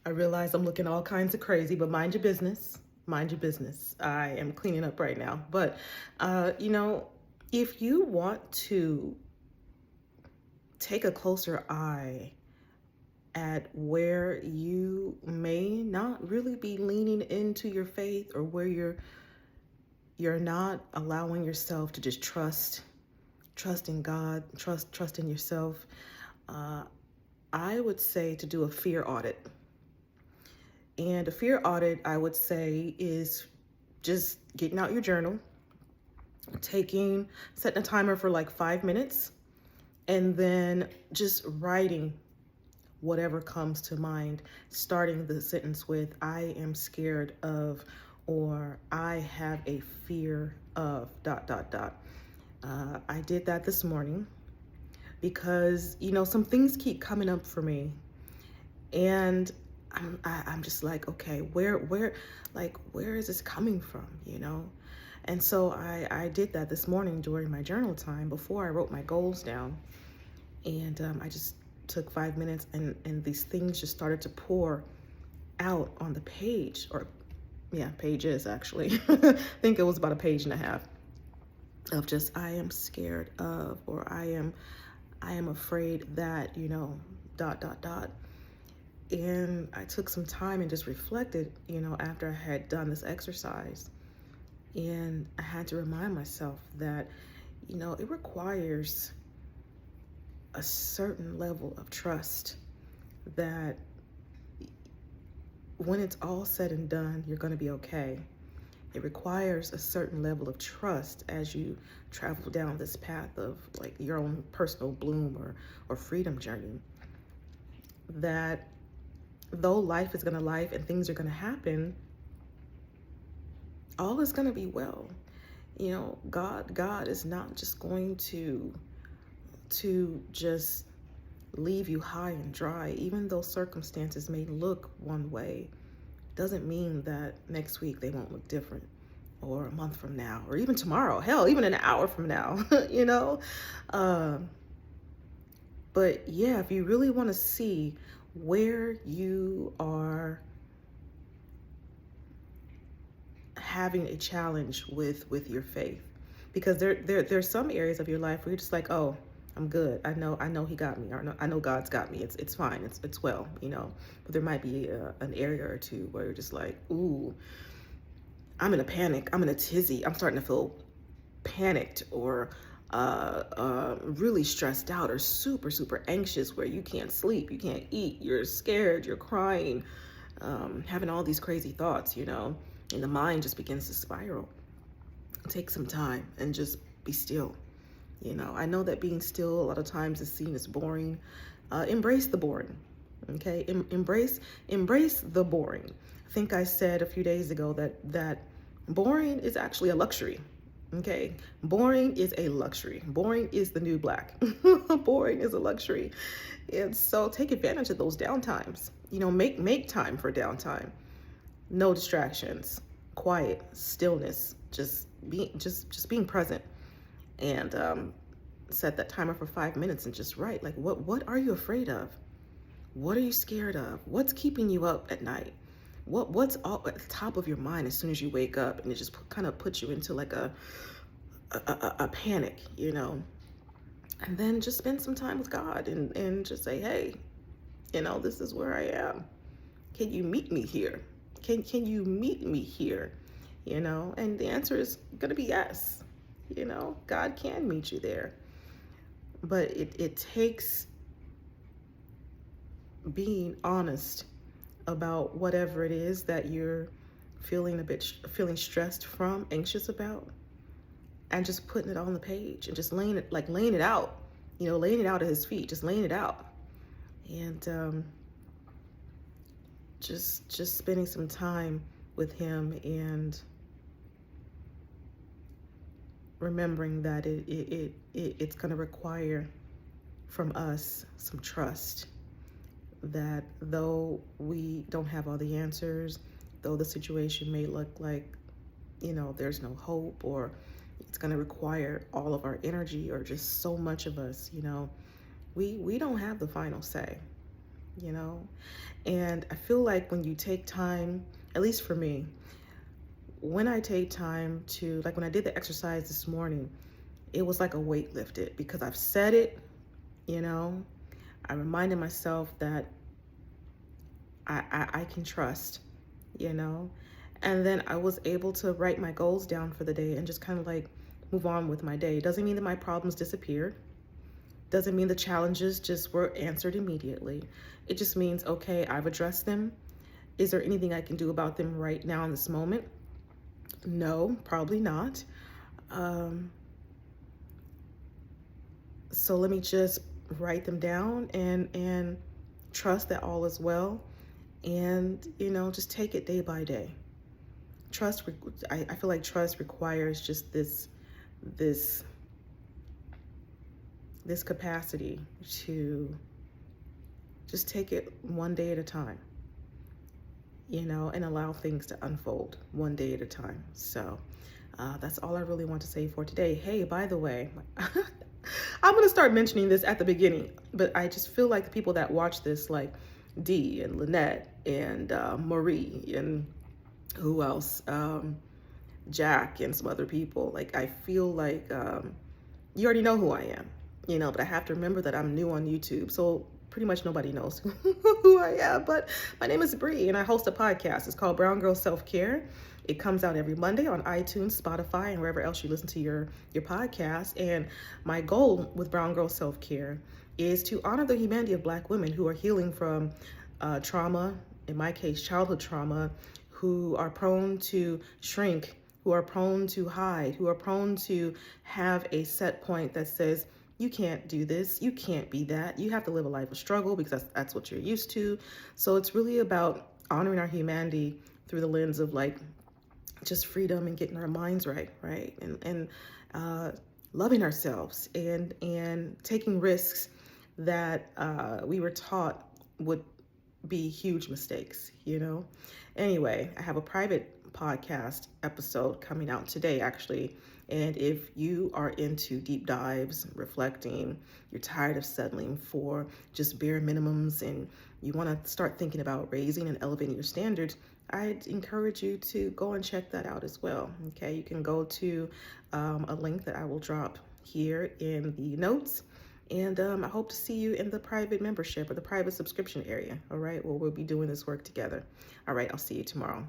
I realize I'm looking all kinds of crazy, but mind your business. Mind your business. I am cleaning up right now. But, uh, you know, if you want to take a closer eye at where you may not really be leaning into your faith, or where you're not allowing yourself to just trust in God, trust in yourself, uh, I would say to do a fear audit. And a fear audit, I would say, is just getting out your journal, setting a timer for like 5 minutes, and then just writing whatever comes to mind, starting the sentence with, I am scared of, or I have a fear of, dot, dot, dot. I did that this morning because, some things keep coming up for me. And I'm just like, okay, where is this coming from, And so I did that this morning during my journal time before I wrote my goals down. And I just took 5 minutes, and these things just started to pour out on the page, or yeah, pages actually. I think it was about a page and a half of just, I am scared of, or I am afraid that, dot, dot, dot. And I took some time and just reflected, after I had done this exercise. And I had to remind myself that, it requires a certain level of trust that when it's all said and done, you're going to be okay. It requires a certain level of trust as you travel down this path of like your own personal bloom or freedom journey, that though life is going to life and things are going to happen, all is going to be well. God is not just going to just leave you high and dry. Even though circumstances may look one way, doesn't mean that next week they won't look different, or a month from now, or even tomorrow, hell, even an hour from now. uh, but yeah, if you really want to see where you are having a challenge with your faith, because there's some areas of your life where you're just like, oh, I'm good. I know he got me. Or I know God's got me. It's fine. It's well, But there might be an area or two where you're just like, ooh, I'm in a panic. I'm in a tizzy. I'm starting to feel panicked, or really stressed out, or super, super anxious, where you can't sleep, you can't eat, you're scared, you're crying, having all these crazy thoughts, and the mind just begins to spiral. Take some time and just be still. I know that being still a lot of times is seen as boring. Embrace the boring. Okay, embrace the boring. I think I said a few days ago that boring is actually a luxury. Okay, boring is a luxury. Boring is the new black. Boring is a luxury, and so take advantage of those downtimes. Make time for downtime. No distractions, quiet, stillness, just being present, and set that timer for 5 minutes and just write, like, what are you afraid of? What are you scared of? What's keeping you up at night? What's all at the top of your mind as soon as you wake up, and it just kind of puts you into like a panic, And then just spend some time with God, and just say, hey, this is where I am. Can you meet me here? Can you meet me here? And the answer is going to be yes. God can meet you there. But it takes being honest about whatever it is that you're feeling stressed from, anxious about, and just putting it on the page and just laying it out, laying it out at his feet, just laying it out. And just spending some time with him, and remembering that it's going to require from us some trust, that though we don't have all the answers, though the situation may look like, there's no hope, or it's going to require all of our energy, or just so much of us, we don't have the final say. you know? And I feel like when you take time, at least for me, when I take time to, like when I did the exercise this morning, it was like a weight lifted because I've said it, you know? I reminded myself that I can trust, you know? And then I was able to write my goals down for the day and just kind of like move on with my day. Doesn't mean that my problems disappeared. Doesn't mean the challenges just were answered immediately. It just means, okay, I've addressed them. Is there anything I can do about them right now in this moment? No, probably not. Um, so let me just write them down and trust that all is well, and just take it day by day. Trust. I feel like trust requires just this this capacity to just take it one day at a time, and allow things to unfold one day at a time. So that's all I really want to say for today. Hey, by the way, I'm going to start mentioning this at the beginning, but I just feel like the people that watch this, like Dee and Lynette and Marie and who else? Jack and some other people. Like, I feel like you already know who I am, but I have to remember that I'm new on YouTube. So pretty much nobody knows who I am. But my name is Bree, and I host a podcast. It's called Brown Girl Self-Care. It comes out every Monday on iTunes, Spotify, and wherever else you listen to your podcast. And my goal with Brown Girl Self-Care is to honor the humanity of Black women who are healing from trauma, in my case, childhood trauma, who are prone to shrink, who are prone to hide, who are prone to have a set point that says, you can't do this, you can't be that, you have to live a life of struggle because that's what you're used to. So it's really about honoring our humanity through the lens of like just freedom and getting our minds right, and loving ourselves and taking risks that we were taught would be huge mistakes, Anyway, I have a private podcast episode coming out today, actually. And if you are into deep dives, reflecting, you're tired of settling for just bare minimums and you want to start thinking about raising and elevating your standards, I'd encourage you to go and check that out as well. Okay, you can go to a link that I will drop here in the notes. And I hope to see you in the private membership or the private subscription area. All right, well, we'll be doing this work together. All right, I'll see you tomorrow.